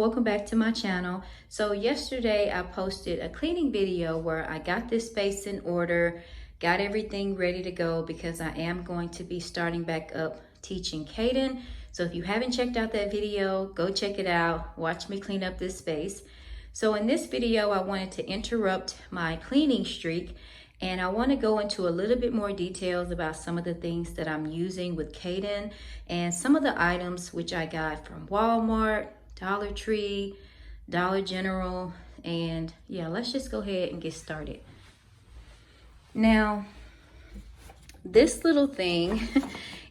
welcome back to my channel. So yesterday I posted a cleaning video where I got this space in order, got everything ready to go because I am going to be starting back up teaching Caden. So if you haven't checked out that video, go check it out. Watch me clean up this space. So in this video, I wanted to interrupt my cleaning streak and I want to go into a little bit more details about some of the things that I'm using with Caden and some of the items which I got from Walmart, Dollar Tree, Dollar General, and yeah, let's just go ahead and get started. Now, this little thing,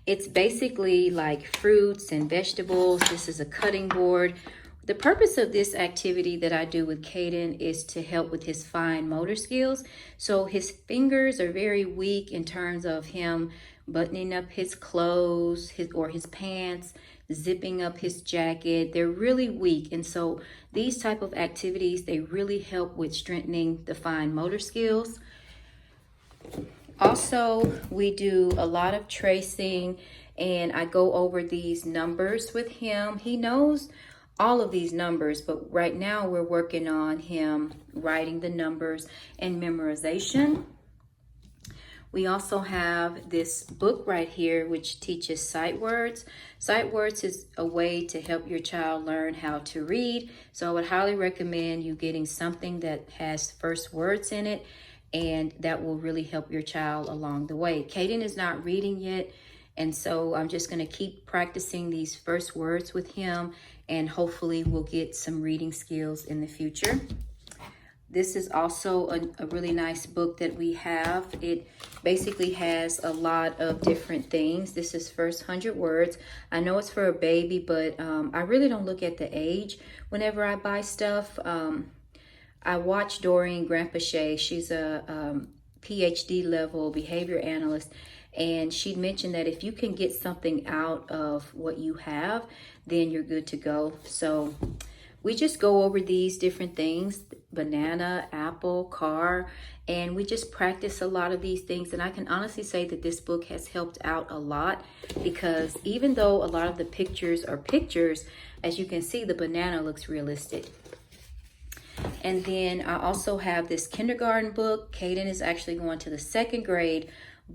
it's basically like fruits and vegetables. This is a cutting board. The purpose of this activity that I do with Caden is to help with his fine motor skills. So his fingers are very weak in terms of him buttoning up his clothes or his pants, zipping up his jacket. They're really weak. And so these type of activities, they really help with strengthening the fine motor skills. Also, we do a lot of tracing and I go over these numbers with him. He knows all of these numbers, but right now we're working on him writing the numbers and memorization. We also have this book right here which teaches sight words. Sight words is a way to help your child learn how to read. So I would highly recommend you getting something that has first words in it, and that will really help your child along the way. Caden is not reading yet, and so I'm just going to keep practicing these first words with him, and hopefully we'll get some reading skills in the future. This is also a really nice book that we have. It basically has a lot of different things. This is First 100 Words. I know it's for a baby, but I really don't look at the age whenever I buy stuff. I watched Doreen Grandpache. She's a PhD level behavior analyst. And she mentioned that if you can get something out of what you have, then you're good to go. So we just go over these different things: banana, apple, car, and we just practice a lot of these things. And I can honestly say that this book has helped out a lot, because even though a lot of the pictures are pictures, as you can see, the banana looks realistic. And then I also have this kindergarten book. Caden is actually going to the 2nd grade,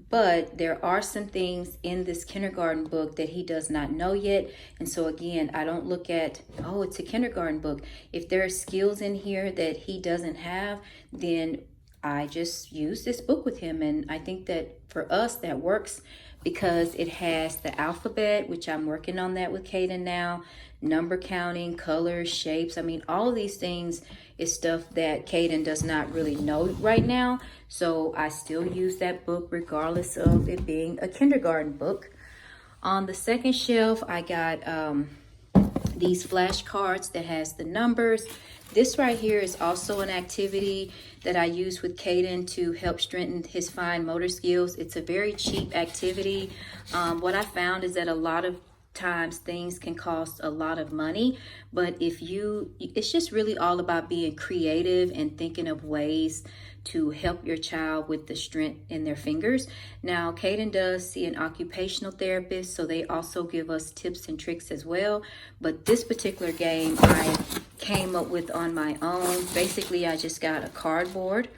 but there are some things in this kindergarten book that he does not know yet. And so again, I don't look at, oh, it's a kindergarten book. If there are skills in here that he doesn't have, then I just use this book with him. And I think that for us, that works because it has the alphabet, which I'm working on that with Caden now, number counting, colors, shapes. I mean, all of these things is stuff that Caden does not really know right now. So I still use that book regardless of it being a kindergarten book. On the second shelf, I got these flashcards that has the numbers. This right here is also an activity that I use with Caden to help strengthen his fine motor skills. It's a very cheap activity. What I found is that a lot of times things can cost a lot of money, but it's just really all about being creative and thinking of ways to help your child with the strength in their fingers. Now, Caden does see an occupational therapist, so they also give us tips and tricks as well. But this particular game I came up with on my own. Basically, I just got a cardboard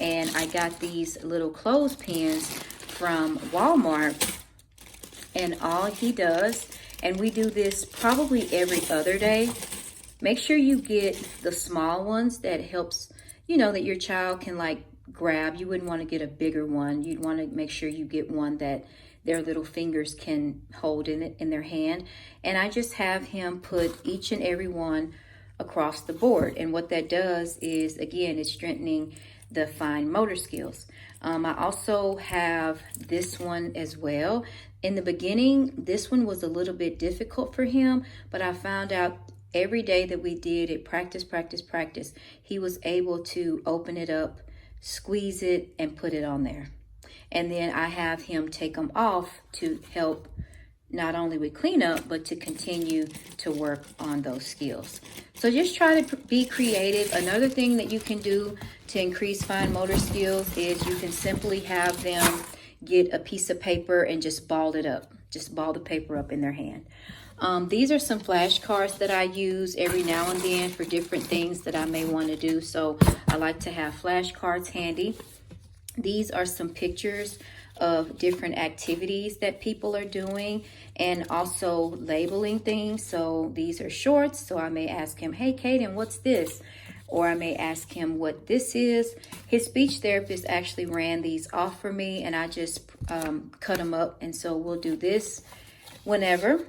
and I got these little clothespins from Walmart. And all he does, and we do this probably every other day, make sure you get the small ones that helps, you know, that your child can like grab. You wouldn't want to get a bigger one. You'd want to make sure you get one that their little fingers can hold in their hand. And I just have him put each and every one across the board. And what that does is, again, it's strengthening the fine motor skills. I also have this one as well. In the beginning, this one was a little bit difficult for him, but I found out every day that we did it, practice, he was able to open it up, squeeze it, and put it on there. And then I have him take them off to help not only with cleanup, but to continue to work on those skills. So just try to be creative. Another thing that you can do to increase fine motor skills is you can simply have them get a piece of paper and just ball it up. just ball the paper up in their hand. These are some flashcards that I use every now and then for different things that I may want to do. So I like to have flashcards handy. These are some pictures of different activities that people are doing and also labeling things. So these are shorts. So I may ask him, hey, Caden, what's this? Or I may ask him what this is. His speech therapist actually ran these off for me, and I just cut them up. And so we'll do this whenever.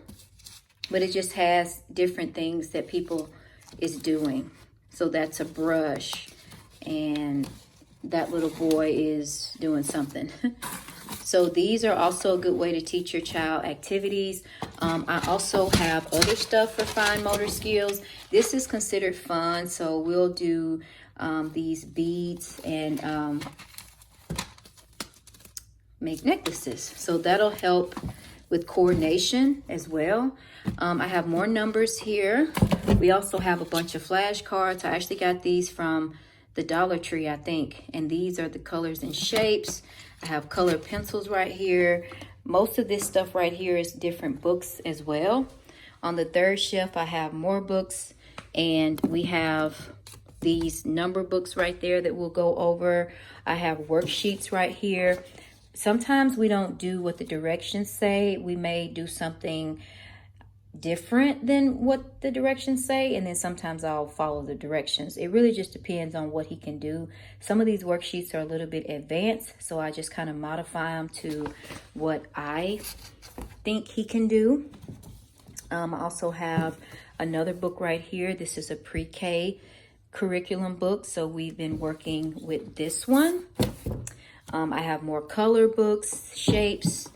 But it just has different things that people is doing. So that's a brush, and that little boy is doing something. So these are also a good way to teach your child activities. I also have other stuff for fine motor skills. This is considered fun, so we'll do these beads and make necklaces. So that'll help with coordination as well. I have more numbers here. We also have a bunch of flashcards. I actually got these from the Dollar Tree, I think. And these are the colors and shapes. I have colored pencils right here. Most of this stuff right here is different books as well. On the third shelf, I have more books. And we have these number books right there that we'll go over. I have worksheets right here. Sometimes we don't do what the directions say. We may do something different than what the directions say, and then sometimes I'll follow the directions. It really just depends on what he can do. Some of these worksheets are a little bit advanced, so I just kind of modify them to what I think he can do. I also have another book right here. This is a pre-K curriculum book, so we've been working with this one. I have more color books, shapes,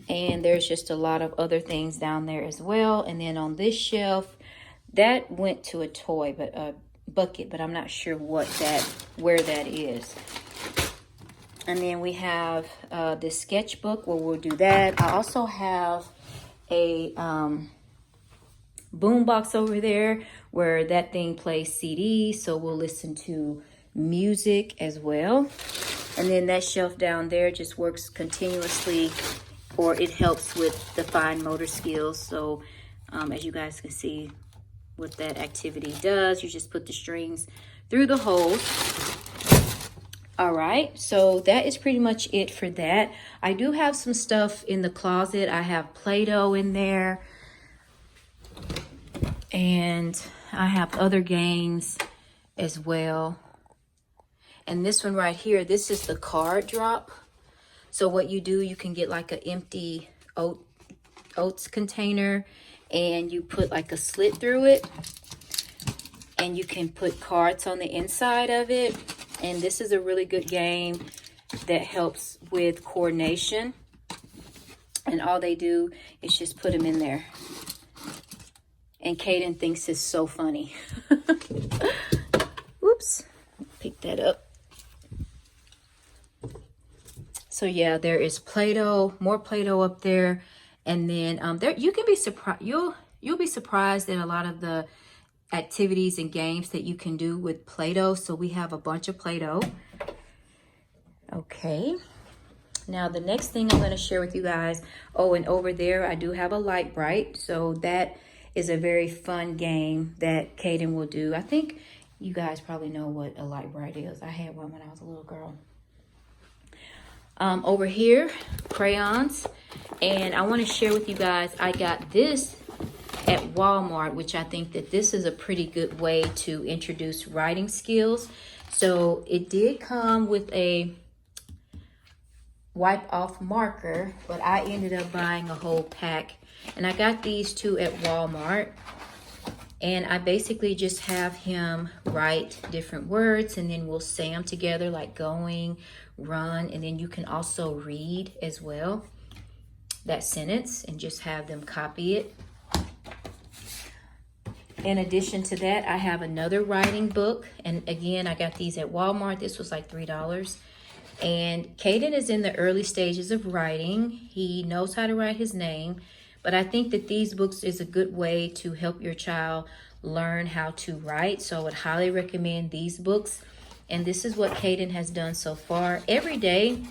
and there's just a lot of other things down there as well. And then on this shelf, that went to a toy, but a bucket, but I'm not sure where that is. And then we have this sketchbook where we'll do that. I also have a boom box over there where that thing plays CDs, so we'll listen to music as well. And then that shelf down there just works continuously, or it helps with the fine motor skills. So as you guys can see what that activity does, you just put the strings through the holes. All right, so that is pretty much it for that. I do have some stuff in the closet. I have Play-Doh in there, and I have other games as well. And this one right here, this is the card drop. So what you do, you can get like an empty oats container, and you put like a slit through it, and you can put cards on the inside of it. And this is a really good game that helps with coordination. And all they do is just put them in there. And Caden thinks it's so funny. Whoops, pick that up. So yeah, there is Play-Doh, more Play-Doh up there. And then there you can be surprised. You'll be surprised at a lot of the activities and games that you can do with Play-Doh. So we have a bunch of Play-Doh. Okay. Now the next thing I'm going to share with you guys. Oh, and over there I do have a Light Bright. So that is a very fun game that Caden will do. I think you guys probably know what a Light Bright is. I had one when I was a little girl. Over here, crayons. And I want to share with you guys, I got this at Walmart, which I think that this is a pretty good way to introduce writing skills. So it did come with a wipe off marker, but I ended up buying a whole pack. And I got these two at Walmart. And I basically just have him write different words, and then we'll say them together, like going, run, and then you can also read as well that sentence and just have them copy it. In addition to that, I have another writing book, and again, I got these at Walmart. This was like $3. And Caden is in the early stages of writing. He knows how to write his name, but I think that these books is a good way to help your child learn how to write. So I would highly recommend these books. And this is what Caden has done so far. Every day,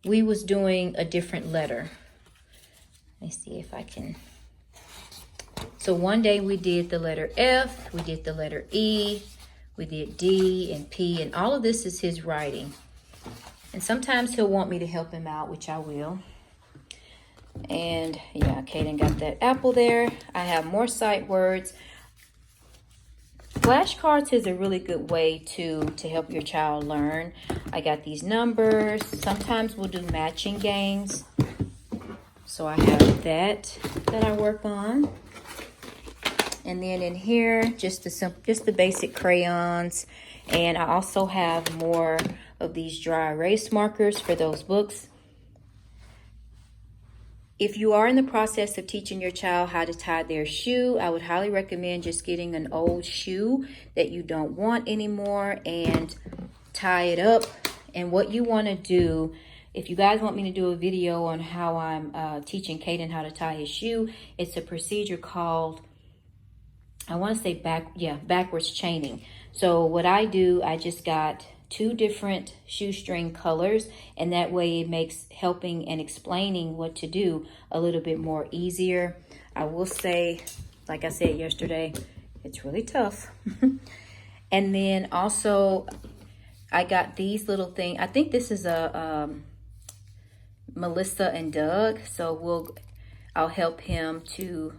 we was doing a different letter. Let me see if I can. So one day we did the letter F, we did the letter E, we did D and P, and all of this is his writing. And sometimes he'll want me to help him out, which I will. And yeah, Kaden got that apple there. I have more sight words. Flashcards is a really good way to help your child learn. I got these numbers. Sometimes we'll do matching games. So I have that I work on. And then in here, just the basic crayons. And I also have more of these dry erase markers for those books. If you are in the process of teaching your child how to tie their shoe, I would highly recommend just getting an old shoe that you don't want anymore and tie it up. And what you want to do, if you guys want me to do a video on how I'm teaching Kaden how to tie his shoe, it's a procedure called, I want to say backwards chaining. So what I do, I just got 2 different shoestring colors, and that way it makes helping and explaining what to do a little bit more easier. I will say, like I said yesterday, it's really tough. And then also I got these little things. I think this is a Melissa and Doug. So I'll help him to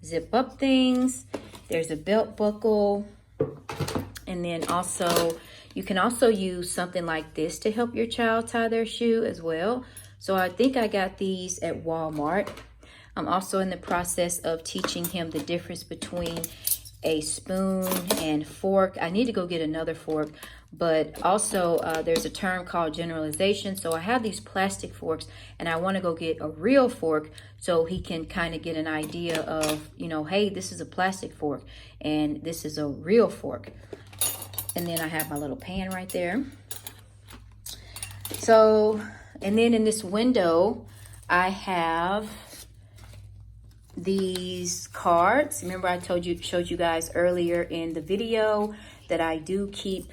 zip up things. There's a belt buckle. And then also, you can also use something like this to help your child tie their shoe as well. So I think I got these at Walmart. I'm also in the process of teaching him the difference between a spoon and fork. I need to go get another fork, but also there's a term called generalization. So I have these plastic forks, and I want to go get a real fork so he can kind of get an idea of, you know, hey, this is a plastic fork and this is a real fork. And then I have my little pan right there. So, and then in this window, I have these cards. Remember I showed you guys earlier in the video that I do keep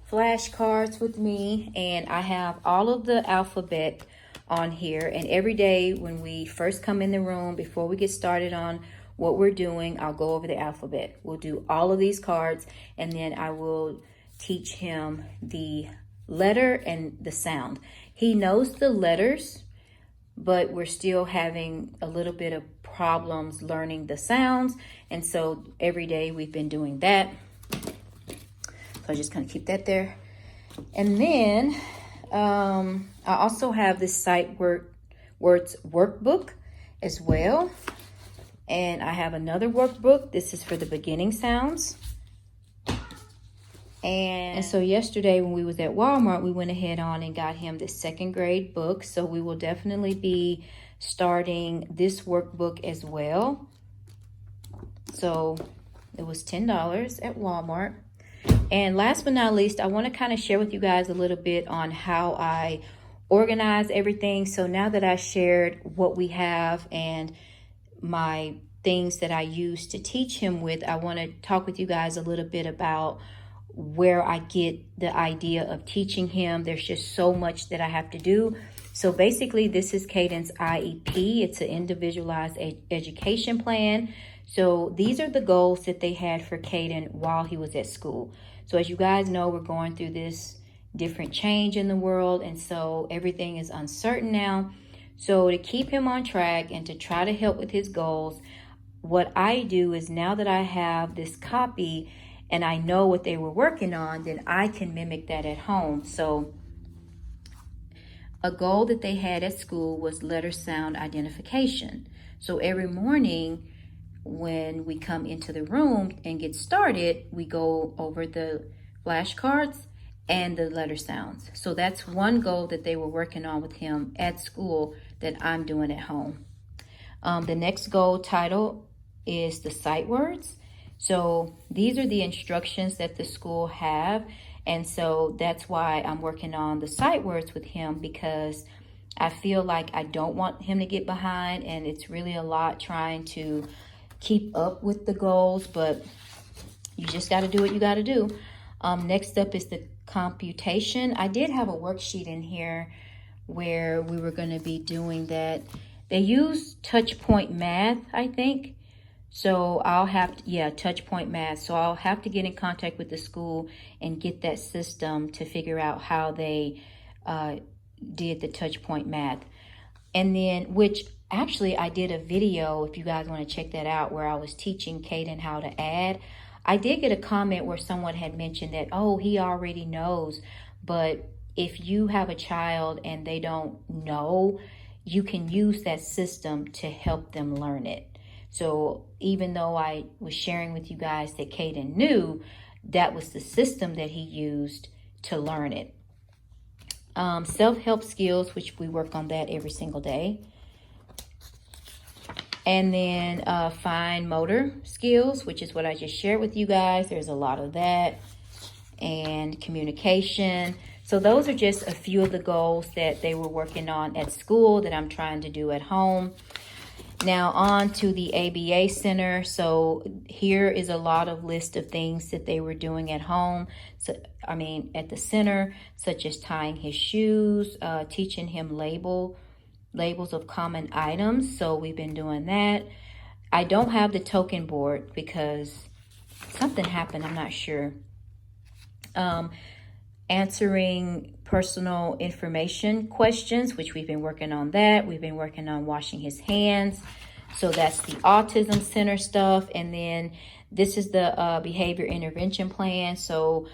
flashcards with me, and I have all of the alphabet on here. And every day when we first come in the room, before we get started on what we're doing, I'll go over the alphabet. We'll do all of these cards, and then I will teach him the letter and the sound. He knows the letters, but we're still having a little bit of problems learning the sounds. And so every day we've been doing that. So I'm just gonna keep that there. And then I also have this sight words workbook as well. And I have another workbook. This is for the beginning sounds. And so yesterday when we was at Walmart, we went ahead on and got him this 2nd grade book. So we will definitely be starting this workbook as well. So it was $10 at Walmart. And last but not least, I want to kind of share with you guys a little bit on how I organize everything. So now that I shared what we have and my things that I use to teach him with, I want to talk with you guys a little bit about where I get the idea of teaching him. There's just so much that I have to do. So basically, this is Kaden's IEP. It's an individualized education plan. So these are the goals that they had for Kaden while he was at school. So as you guys know, we're going through this different change in the world, and so everything is uncertain now. So to keep him on track and to try to help with his goals, what I do is, now that I have this copy and I know what they were working on, then I can mimic that at home. So a goal that they had at school was letter sound identification. So every morning when we come into the room and get started, we go over the flashcards and the letter sounds. So that's one goal that they were working on with him at school that I'm doing at home. The next goal title is the sight words. So these are the instructions that the school have. And so that's why I'm working on the sight words with him, because I feel like I don't want him to get behind, and it's really a lot trying to keep up with the goals, but you just got to do what you got to do. Next up is the computation. I did have a worksheet in here where we were going to be doing that. They use touch point math, I think. So I'll have to, yeah, touch point math. So I'll have to get in contact with the school and get that system to figure out how they did the touch point math. And then, which actually I did a video, if you guys want to check that out, where I was teaching Caden how to add. I did get a comment where someone had mentioned that, oh, he already knows. But if you have a child and they don't know, you can use that system to help them learn it. So even though I was sharing with you guys that Caden knew, that was the system that he used to learn it. Self-help skills, which we work on that every single day. And then fine motor skills, which is what I just shared with you guys. There's a lot of that. And communication. So those are just a few of the goals that they were working on at school that I'm trying to do at home. Now on to the ABA Center. So here is a lot of list of things that they were doing at home. So at the center, such as tying his shoes, teaching him labels of common items. So we've been doing that. I don't have the token board because something happened. I'm not sure. Answering personal information questions, which we've been working on that. We've been working on washing his hands. So that's the Autism Center stuff. And then this is the behavior intervention plan. So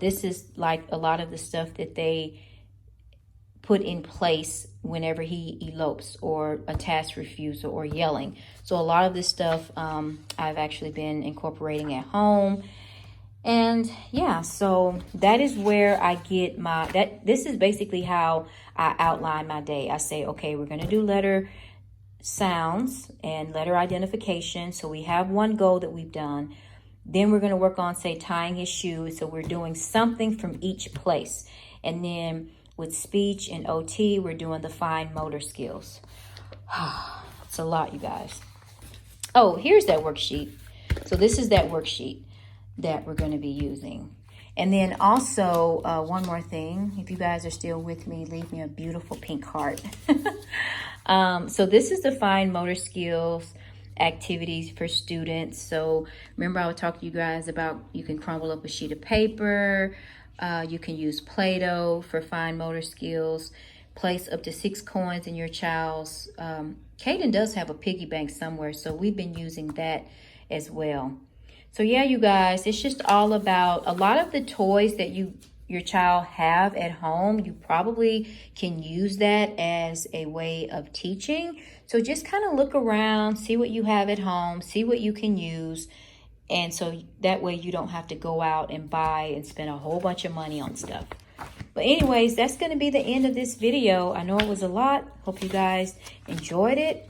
this is like a lot of the stuff that they put in place whenever he elopes or a task refusal or yelling. So a lot of this stuff I've actually been incorporating at home. And yeah, so that is where I get this is basically how I outline my day. I say, okay, we're going to do letter sounds and letter identification. So we have one goal that we've done. Then we're going to work on, say, tying his shoes. So we're doing something from each place. And then with speech and OT, we're doing the fine motor skills. It's a lot, you guys. Oh, here's that worksheet. So this is that worksheet that we're going to be using. And then also one more thing, if you guys are still with me, leave me a beautiful pink heart. So this is the fine motor skills activities for students. So remember I would talk to you guys about you can crumble up a sheet of paper, you can use Play-Doh for fine motor skills, place up to 6 coins in your child's Caden does have a piggy bank somewhere, so we've been using that as well. So yeah, you guys, it's just all about a lot of the toys that your child have at home. You probably can use that as a way of teaching. So just kind of look around, see what you have at home, see what you can use. And so that way you don't have to go out and buy and spend a whole bunch of money on stuff. But anyways, that's going to be the end of this video. I know it was a lot. Hope you guys enjoyed it.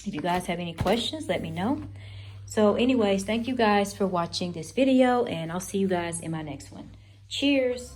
If you guys have any questions, let me know. So anyways, thank you guys for watching this video, and I'll see you guys in my next one. Cheers.